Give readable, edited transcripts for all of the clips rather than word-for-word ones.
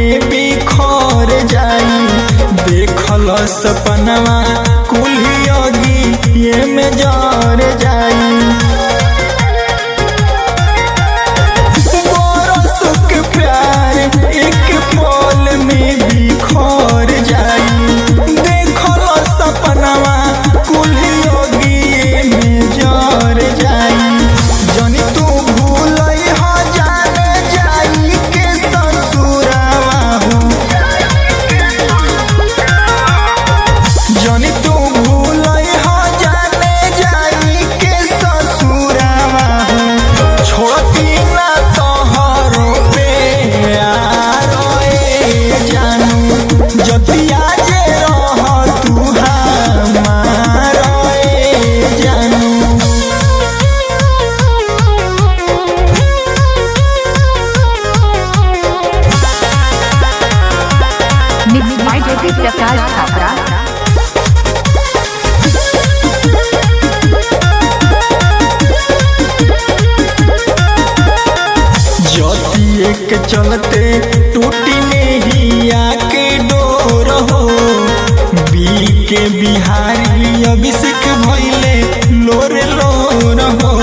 में बिखर जाई। देखल सपनवा कुल्हियोगी ये में जर जाई। बरस के प्यार एक पल में बिखर जाई। देखल सपनवा कुल्हियोगी ये में जर जाई। जनी तू भूलई हो जाने जाई के ससुरावा हो। जनी तू भूलई हो जाने जाई के ससुरावा हो। छोड़ती ना तोहरो पे आरोए जानू। जतिया जे रह तू हमारोए जानू। Mixed by Jyoti Prakash Chhabra. ज्योतिए के चलते टूटी नहीं आके डोर हो। बी के बिहारी अभिषेक भइले लोर लोर हो।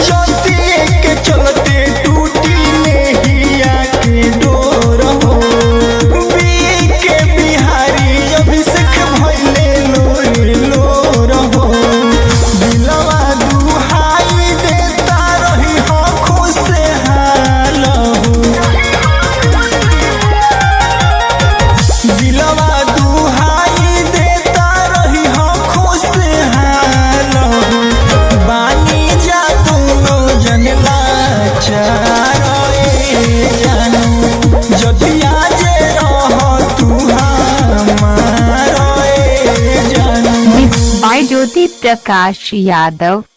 ज्योतिए के चलते टूटी नहीं आके डोर हो। बी के बिहारी अभिषेक भइले लोर लोर हो। दिलवा दुहाई देता रही हो खुशहाल हो। दिलवा दुहाई देता रही हो खुशहाल हो। बानी जा दोनों जन लाचार जानू। जतिया जे रह तू हमार जानू। Mixed by Jyoti Prakash Yadav.